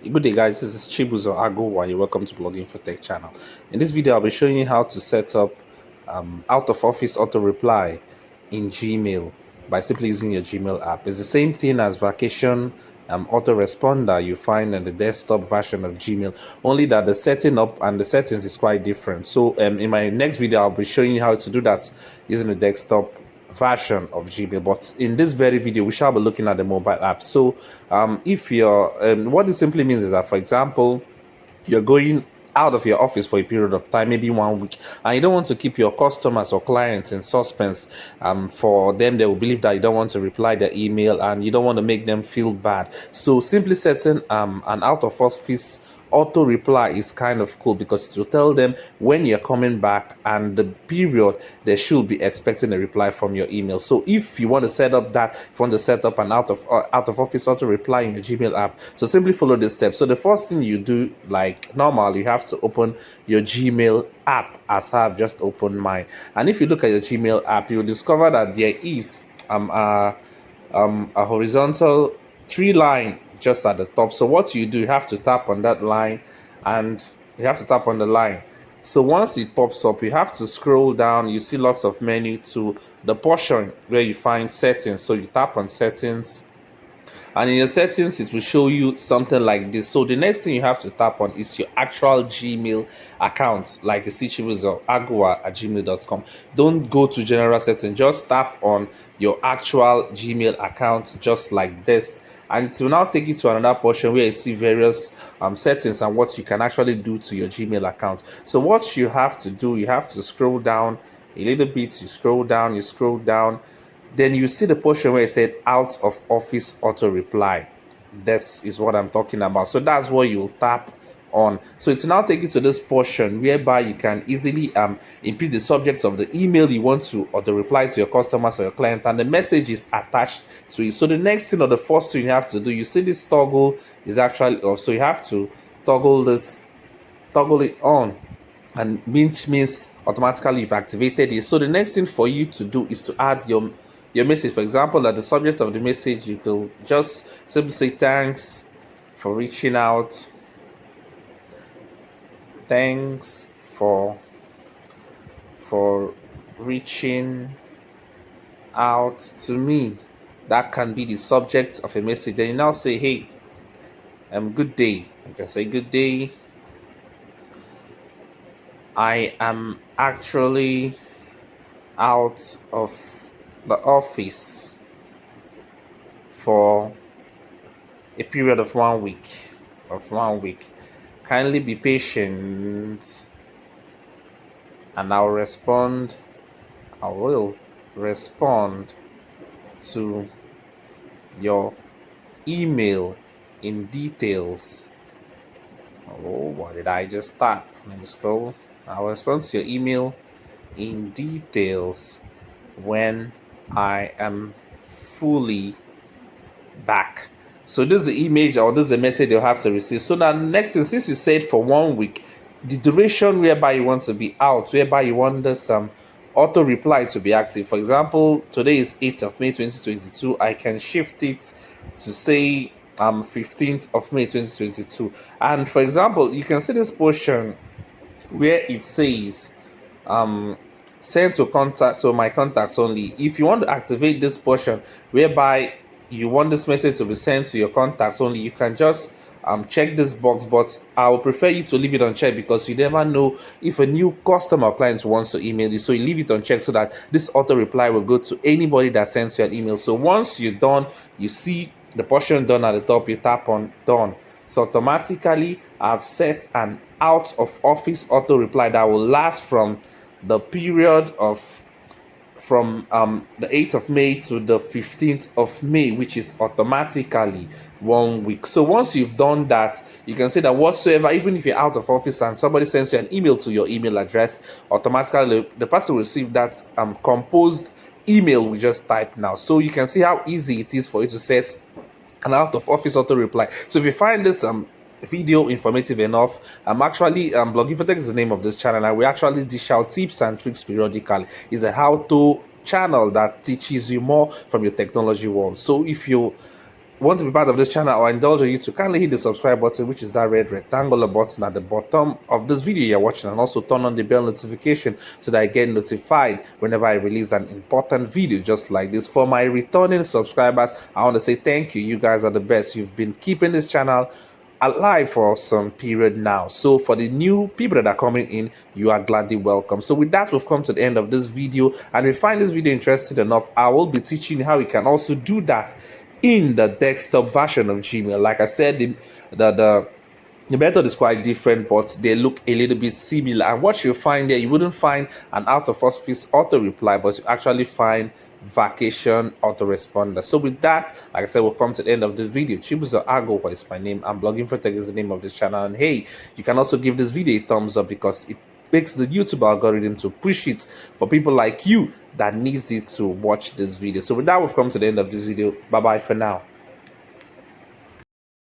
Good day, guys. This is Chibuzo Agowa. You're welcome to Blogging for Tech channel. In this video, I'll be showing you how to set up out of office auto reply in Gmail by simply using your Gmail app. It's the same thing as vacation autoresponder you find in the desktop version of Gmail, only that the setting up and the settings is quite different. So, in my next video, I'll be showing you how to do that using the desktop version of Gmail. But in this very video, we shall be looking at the mobile app. So if you're what this simply means is that, for example, you're going out of your office for a period of time, maybe 1 week, and you don't want to keep your customers or clients in suspense. For them, they will believe that you don't want to reply their email and you don't want to make them feel bad. So simply setting an out of office auto reply is kind of cool because to tell them when you're coming back and the period they should be expecting a reply from your email. So if you want to set up that, if you want to set up an out of office auto reply in your Gmail app, so simply follow this step. So the first thing you do, like normal, you have to open your Gmail app as I've just opened mine. And if you look at your Gmail app, you'll discover that there is a horizontal tree line just at the top. So what you do, you have to tap on that line and you have to tap on the line. So once it pops up, you have to scroll down. You see lots of menu to the portion where you find settings. So you tap on settings, and in your settings it will show you something like this. So the next thing you have to tap on is your actual Gmail account, like you see Chibuzo Agua at gmail.com. Don't go to general settings, just tap on your actual Gmail account just like this, and it will now take you to another portion where you see various settings and what you can actually do to your Gmail account. So what you have to do, you have to scroll down a little bit. You scroll down, then you see the portion where it said out of office auto reply. This is what I'm talking about. So that's what you'll tap on. So it will now take you to this portion whereby you can easily input the subjects of the email you want to auto reply to your customers or your client, and the message is attached to it. So the next thing or the first thing you have to do, you see this toggle is actually off. So you have to toggle it on, and which means automatically you've activated it. So the next thing for you to do is to add your message. For example, at the subject of the message, you could just simply say thanks for reaching out. Thanks for reaching out to me. That can be the subject of a message. Then you now say, hey, good day. You can say good day. I am actually out of the office for a period of 1 week. Kindly be patient and I will respond to your email in details. Oh, what did I just tap? Let me scroll. I will respond to your email in details when I am fully back. So this is the image, or this is the message they'll have to receive. So now next thing, since you said for 1 week, the duration whereby you want to be out, whereby you want this auto reply to be active. For example, today is 8th of May 2022. I can shift it to say 15th of May 2022. And for example, you can see this portion where it says send to my contacts only. If you want to activate this portion whereby you want this message to be sent to your contacts only, you can just check this box, but I would prefer you to leave it unchecked because you never know if a new customer or client wants to email you. So you leave it unchecked so that this auto reply will go to anybody that sends you an email. So once you're done, you see the portion done at the top, you tap on done. So automatically I've set an out of office auto reply that will last from the period of from the 8th of May to the 15th of May, which is automatically 1 week. So once you've done that, you can say that whatsoever, even if you're out of office and somebody sends you an email to your email address, automatically the person will receive that composed email we just typed now. So you can see how easy it is for you to set an out of office auto reply. So if you find this video informative enough, I'm actually Blogging for Tech is the name of this channel, and we actually dish out tips and tricks periodically. It's a how-to channel that teaches you more from your technology world. So if you want to be part of this channel, I indulge you to kindly hit the subscribe button, which is that red rectangular button at the bottom of this video you're watching, and also turn on the bell notification so that I get notified whenever I release an important video just like this. For my returning subscribers, I want to say thank you. You guys are the best. You've been keeping this channel alive for some period now. So for the new people that are coming in, you are gladly welcome. So with that, we've come to the end of this video, and if you find this video interesting enough, I will be teaching you how you can also do that in the desktop version of Gmail. Like I said, the method is quite different, but they look a little bit similar. And what you'll find there, you wouldn't find an out of office auto reply, but you actually find vacation autoresponder. So with that, like I said, we've come to the end of the video. Chibuzo Agowa is my name, and Blogging for Tech is the name of this channel. And hey, you can also give this video a thumbs up because it makes the YouTube algorithm to push it for people like you that needs it to watch this video. So with that, we've come to the end of this video. Bye bye for now.